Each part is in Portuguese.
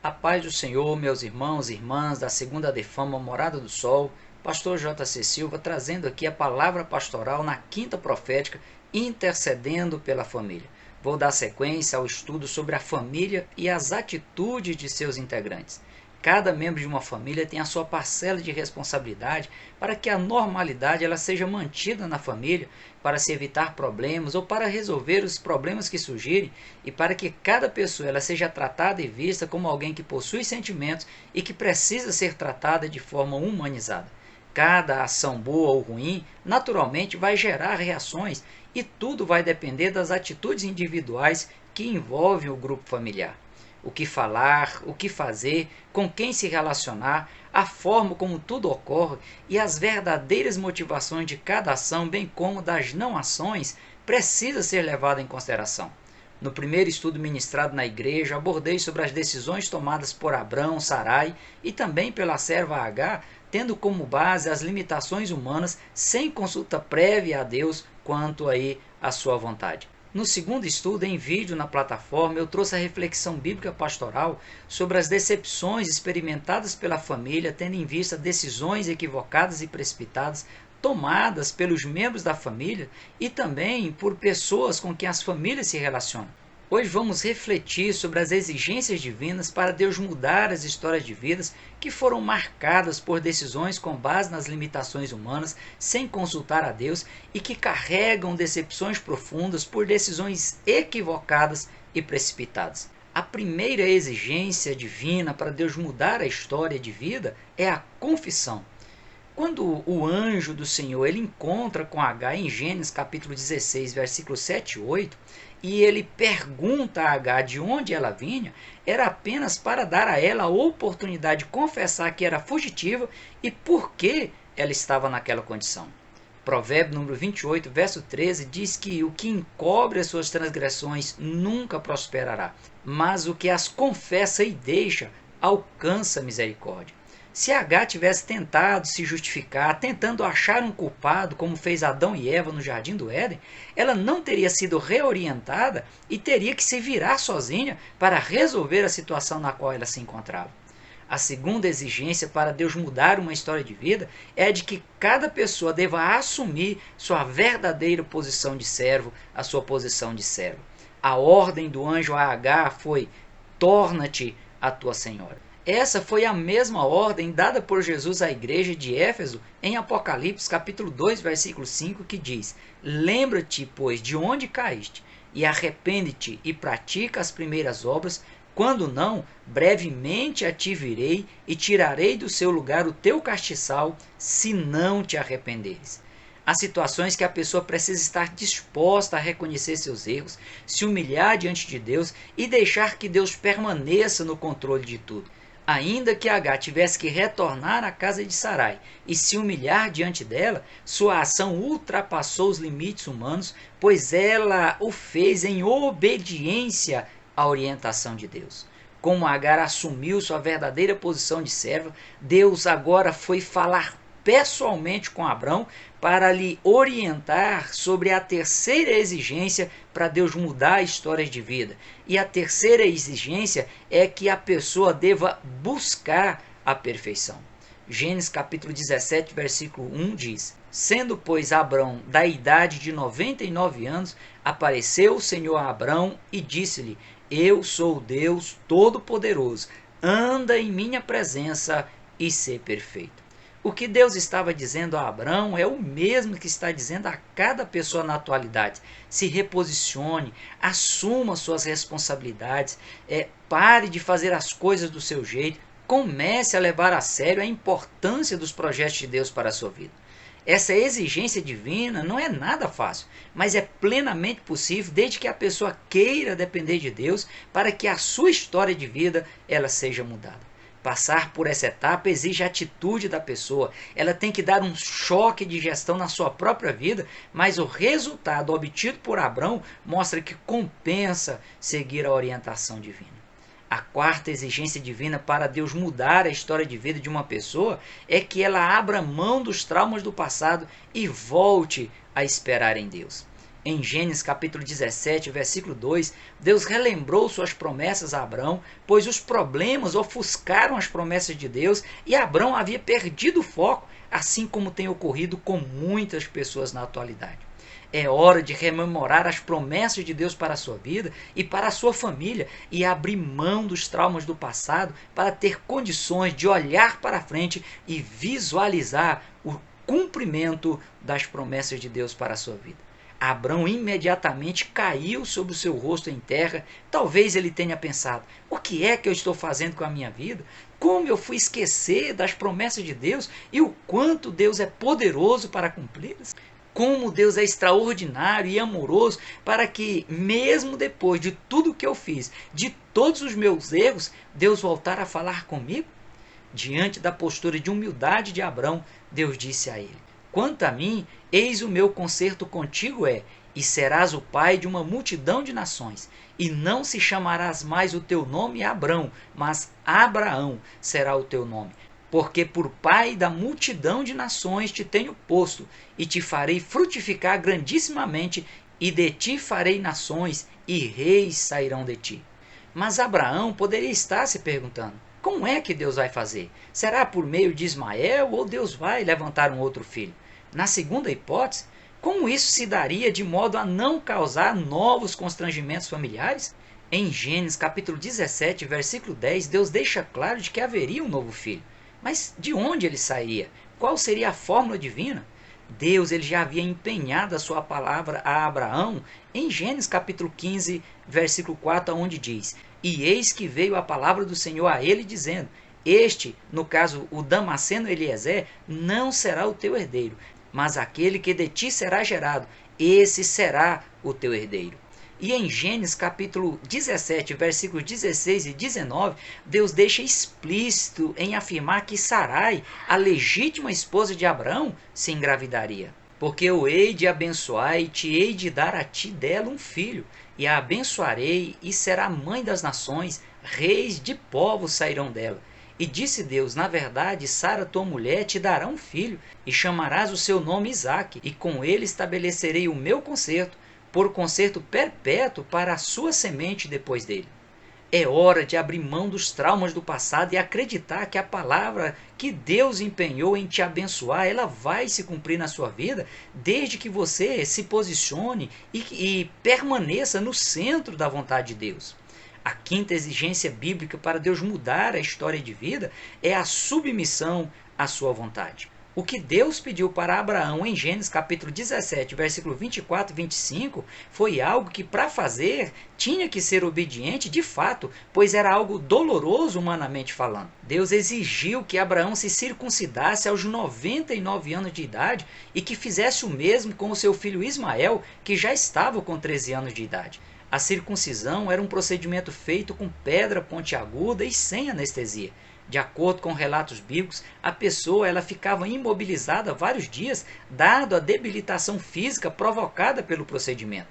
A paz do Senhor, meus irmãos e irmãs da Segunda Defama Morada do Sol, Pastor J.C. Silva trazendo aqui a palavra pastoral na quinta profética, intercedendo pela família. Vou dar sequência ao estudo sobre a família e as atitudes de seus integrantes. Cada membro de uma família tem a sua parcela de responsabilidade para que a normalidade ela seja mantida na família, para se evitar problemas ou para resolver os problemas que surgirem e para que cada pessoa ela seja tratada e vista como alguém que possui sentimentos e que precisa ser tratada de forma humanizada. Cada ação boa ou ruim naturalmente vai gerar reações e tudo vai depender das atitudes individuais que envolvem o grupo familiar. O que falar, o que fazer, com quem se relacionar, a forma como tudo ocorre e as verdadeiras motivações de cada ação, bem como das não ações, precisa ser levada em consideração. No primeiro estudo ministrado na igreja, abordei sobre as decisões tomadas por Abrão, Sarai e também pela serva Agar, tendo como base as limitações humanas sem consulta prévia a Deus quanto aí à sua vontade. No segundo estudo, em vídeo na plataforma, eu trouxe a reflexão bíblica pastoral sobre as decepções experimentadas pela família, tendo em vista decisões equivocadas e precipitadas tomadas pelos membros da família e também por pessoas com quem as famílias se relacionam. Hoje vamos refletir sobre as exigências divinas para Deus mudar as histórias de vidas que foram marcadas por decisões com base nas limitações humanas, sem consultar a Deus e que carregam decepções profundas por decisões equivocadas e precipitadas. A primeira exigência divina para Deus mudar a história de vida é a confissão. Quando o anjo do Senhor ele encontra com Agar em Gênesis capítulo 16, versículos 7 e 8, e ele pergunta a Agar de onde ela vinha, era apenas para dar a ela a oportunidade de confessar que era fugitiva e por que ela estava naquela condição. Provérbio número 28, verso 13, diz que o que encobre as suas transgressões nunca prosperará, mas o que as confessa e deixa alcança misericórdia. Se Agar tivesse tentado se justificar, tentando achar um culpado, como fez Adão e Eva no Jardim do Éden, ela não teria sido reorientada e teria que se virar sozinha para resolver a situação na qual ela se encontrava. A segunda exigência para Deus mudar uma história de vida é de que cada pessoa deva assumir sua verdadeira posição de servo, a sua posição de servo. A ordem do anjo a Agar foi: torna-te a tua senhora. Essa foi a mesma ordem dada por Jesus à igreja de Éfeso em Apocalipse capítulo 2, versículo 5, que diz: lembra-te, pois, de onde caíste, e arrepende-te e pratica as primeiras obras, quando não, brevemente a ti virei e tirarei do seu lugar o teu castiçal, se não te arrependeres. Há situações que a pessoa precisa estar disposta a reconhecer seus erros, se humilhar diante de Deus e deixar que Deus permaneça no controle de tudo. Ainda que Agar tivesse que retornar à casa de Sarai e se humilhar diante dela, sua ação ultrapassou os limites humanos, pois ela o fez em obediência à orientação de Deus. Como Agar assumiu sua verdadeira posição de serva, Deus agora foi falar pessoalmente com Abrão para lhe orientar sobre a terceira exigência para Deus mudar histórias de vida. E a terceira exigência é que a pessoa deva buscar a perfeição. Gênesis capítulo 17, versículo 1 diz: sendo, pois, Abrão da idade de 99 anos, apareceu o Senhor a Abrão e disse-lhe: eu sou Deus Todo-Poderoso, anda em minha presença e sê perfeito. O que Deus estava dizendo a Abrão é o mesmo que está dizendo a cada pessoa na atualidade. Se reposicione, assuma suas responsabilidades, pare de fazer as coisas do seu jeito, comece a levar a sério a importância dos projetos de Deus para a sua vida. Essa exigência divina não é nada fácil, mas é plenamente possível desde que a pessoa queira depender de Deus para que a sua história de vida ela seja mudada. Passar por essa etapa exige a atitude da pessoa. Ela tem que dar um choque de gestão na sua própria vida, mas o resultado obtido por Abrão mostra que compensa seguir a orientação divina. A quarta exigência divina para Deus mudar a história de vida de uma pessoa é que ela abra mão dos traumas do passado e volte a esperar em Deus. Em Gênesis capítulo 17, versículo 2, Deus relembrou suas promessas a Abrão, pois os problemas ofuscaram as promessas de Deus e Abrão havia perdido o foco, assim como tem ocorrido com muitas pessoas na atualidade. É hora de rememorar as promessas de Deus para a sua vida e para a sua família e abrir mão dos traumas do passado para ter condições de olhar para frente e visualizar o cumprimento das promessas de Deus para a sua vida. Abrão imediatamente caiu sobre o seu rosto em terra. Talvez ele tenha pensado: o que é que eu estou fazendo com a minha vida? Como eu fui esquecer das promessas de Deus e o quanto Deus é poderoso para cumpri-las? Como Deus é extraordinário e amoroso para que, mesmo depois de tudo que eu fiz, de todos os meus erros, Deus voltar a falar comigo? Diante da postura de humildade de Abrão, Deus disse a ele: quanto a mim, eis o meu concerto contigo é, e serás o pai de uma multidão de nações, e não se chamarás mais o teu nome Abrão, mas Abraão será o teu nome. Porque por pai da multidão de nações te tenho posto, e te farei frutificar grandissimamente, e de ti farei nações, e reis sairão de ti. Mas Abraão poderia estar se perguntando: como é que Deus vai fazer? Será por meio de Ismael ou Deus vai levantar um outro filho? Na segunda hipótese, como isso se daria de modo a não causar novos constrangimentos familiares? Em Gênesis capítulo 17, versículo 10, Deus deixa claro de que haveria um novo filho. Mas de onde ele sairia? Qual seria a fórmula divina? Deus ele já havia empenhado a sua palavra a Abraão em Gênesis capítulo 15, versículo 4, onde diz: e eis que veio a palavra do Senhor a ele, dizendo: este, no caso o Damasceno Eliezer, não será o teu herdeiro, mas aquele que de ti será gerado, esse será o teu herdeiro. E em Gênesis capítulo 17, versículos 16 e 19, Deus deixa explícito em afirmar que Sarai, a legítima esposa de Abraão, se engravidaria. Porque eu hei de abençoar e te hei de dar a ti dela um filho, e a abençoarei, e será mãe das nações, reis de povos sairão dela. E disse Deus: na verdade, Sara, tua mulher, te dará um filho, e chamarás o seu nome Isaque, e com ele estabelecerei o meu concerto, por concerto perpétuo para a sua semente depois dele. É hora de abrir mão dos traumas do passado e acreditar que a palavra que Deus empenhou em te abençoar, ela vai se cumprir na sua vida, desde que você se posicione e permaneça no centro da vontade de Deus. A quinta exigência bíblica para Deus mudar a história de vida é a submissão à sua vontade. O que Deus pediu para Abraão em Gênesis capítulo 17, versículo 24 e 25, foi algo que, para fazer, tinha que ser obediente de fato, pois era algo doloroso humanamente falando. Deus exigiu que Abraão se circuncidasse aos 99 anos de idade e que fizesse o mesmo com o seu filho Ismael, que já estava com 13 anos de idade. A circuncisão era um procedimento feito com pedra pontiaguda e sem anestesia. De acordo com relatos bíblicos, a pessoa ela ficava imobilizada vários dias, dado a debilitação física provocada pelo procedimento.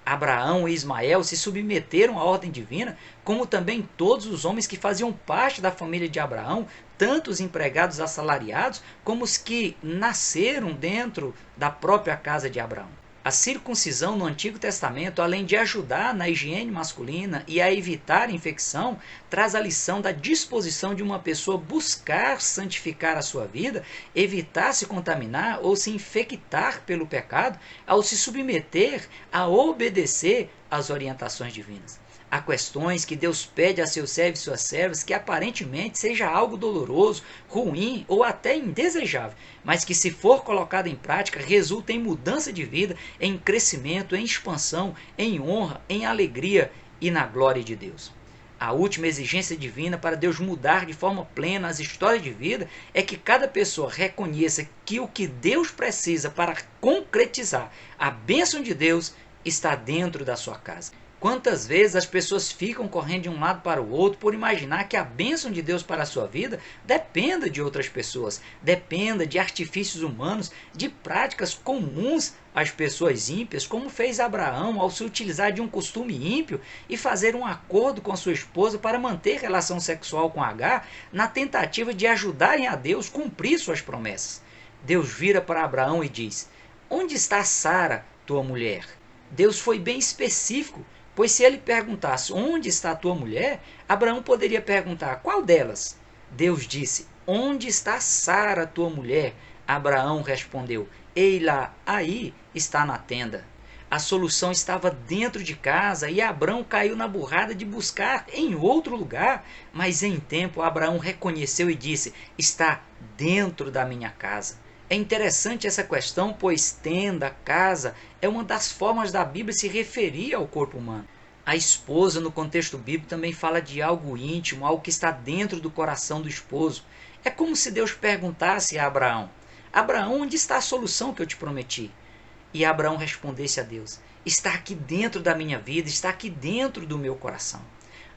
Abraão e Ismael se submeteram à ordem divina, como também todos os homens que faziam parte da família de Abraão, tanto os empregados assalariados como os que nasceram dentro da própria casa de Abraão. A circuncisão no Antigo Testamento, além de ajudar na higiene masculina e a evitar infecção, traz a lição da disposição de uma pessoa buscar santificar a sua vida, evitar se contaminar ou se infectar pelo pecado, ao se submeter a obedecer às orientações divinas. Há questões que Deus pede a seus servos e suas servas que aparentemente seja algo doloroso, ruim ou até indesejável, mas que, se for colocado em prática, resulta em mudança de vida, em crescimento, em expansão, em honra, em alegria e na glória de Deus. A última exigência divina para Deus mudar de forma plena as histórias de vida é que cada pessoa reconheça que o que Deus precisa para concretizar a bênção de Deus está dentro da sua casa. Quantas vezes as pessoas ficam correndo de um lado para o outro por imaginar que a bênção de Deus para a sua vida dependa de outras pessoas, dependa de artifícios humanos, de práticas comuns às pessoas ímpias, como fez Abraão ao se utilizar de um costume ímpio e fazer um acordo com a sua esposa para manter relação sexual com Agar, na tentativa de ajudarem a Deus a cumprir suas promessas. Deus vira para Abraão e diz: onde está Sara, tua mulher? Deus foi bem específico, pois se ele perguntasse onde está a tua mulher, Abraão poderia perguntar qual delas? Deus disse: onde está Sara, tua mulher? Abraão respondeu: ei lá, aí está na tenda. A solução estava dentro de casa e Abraão caiu na burrada de buscar em outro lugar, mas em tempo Abraão reconheceu e disse: está dentro da minha casa. É interessante essa questão, pois tenda, casa, é uma das formas da Bíblia se referir ao corpo humano. A esposa, no contexto bíblico, também fala de algo íntimo, algo que está dentro do coração do esposo. É como se Deus perguntasse a Abraão: Abraão, onde está a solução que eu te prometi? E Abraão respondesse a Deus: está aqui dentro da minha vida, está aqui dentro do meu coração.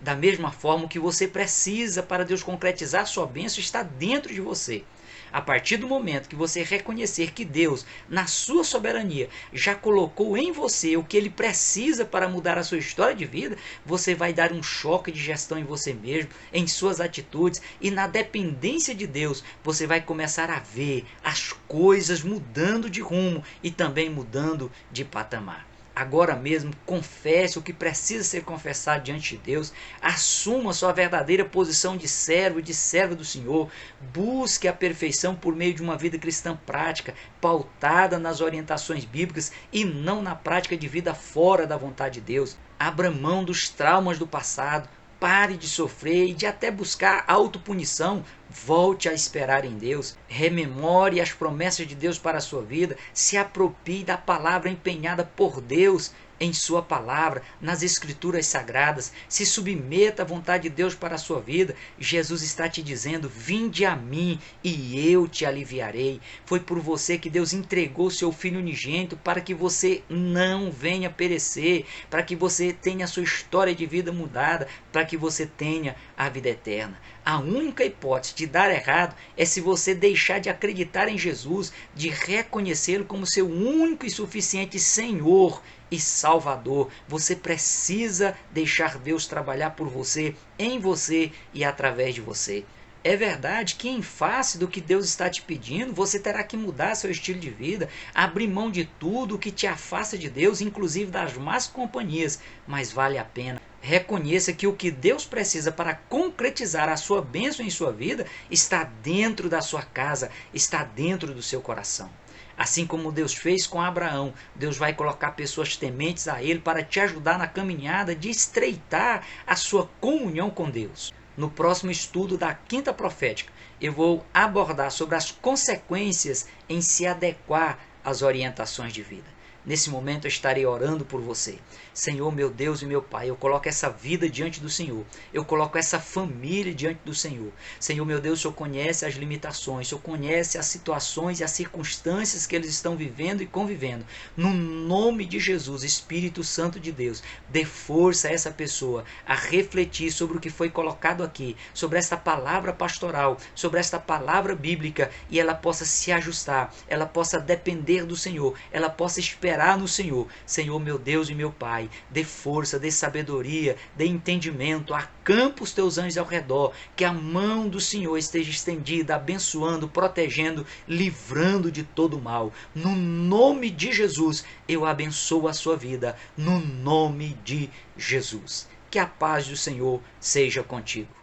Da mesma forma, o que você precisa para Deus concretizar sua bênção está dentro de você. A partir do momento que você reconhecer que Deus, na sua soberania, já colocou em você o que ele precisa para mudar a sua história de vida, você vai dar um choque de gestão em você mesmo, em suas atitudes, e na dependência de Deus, você vai começar a ver as coisas mudando de rumo e também mudando de patamar. Agora mesmo, confesse o que precisa ser confessado diante de Deus, assuma sua verdadeira posição de servo e de serva do Senhor, busque a perfeição por meio de uma vida cristã prática, pautada nas orientações bíblicas e não na prática de vida fora da vontade de Deus. Abra mão dos traumas do passado, pare de sofrer e de até buscar autopunição. Volte a esperar em Deus, rememore as promessas de Deus para a sua vida, se aproprie da palavra empenhada por Deus em sua palavra, nas escrituras sagradas, se submeta à vontade de Deus para a sua vida. Jesus está te dizendo: vinde a mim e eu te aliviarei. Foi por você que Deus entregou seu Filho unigênito para que você não venha perecer, para que você tenha a sua história de vida mudada, para que você tenha a vida eterna. A única hipótese de dar errado é se você deixar de acreditar em Jesus, de reconhecê-lo como seu único e suficiente Senhor e Salvador. Você precisa deixar Deus trabalhar por você, em você e através de você. É verdade que, em face do que Deus está te pedindo, você terá que mudar seu estilo de vida, abrir mão de tudo que te afasta de Deus, inclusive das más companhias, mas vale a pena. Reconheça que o que Deus precisa para concretizar a sua bênção em sua vida está dentro da sua casa, está dentro do seu coração. Assim como Deus fez com Abraão, Deus vai colocar pessoas tementes a Ele para te ajudar na caminhada de estreitar a sua comunhão com Deus. No próximo estudo da Quinta Profética, eu vou abordar sobre as consequências em se adequar às orientações de vida. Nesse momento eu estarei orando por você. Senhor, meu Deus e meu Pai, eu coloco essa vida diante do Senhor. Eu coloco essa família diante do Senhor. Senhor, meu Deus, o Senhor conhece as limitações, o Senhor conhece as situações e as circunstâncias que eles estão vivendo e convivendo. No nome de Jesus, Espírito Santo de Deus, dê força a essa pessoa a refletir sobre o que foi colocado aqui, sobre esta palavra pastoral, sobre esta palavra bíblica, e ela possa se ajustar, ela possa depender do Senhor, ela possa esperar no Senhor. Senhor, meu Deus e meu Pai, dê força, dê sabedoria, dê entendimento, acampa os teus anjos ao redor, que a mão do Senhor esteja estendida, abençoando, protegendo, livrando de todo mal. No nome de Jesus, eu abençoo a sua vida, no nome de Jesus. Que a paz do Senhor seja contigo.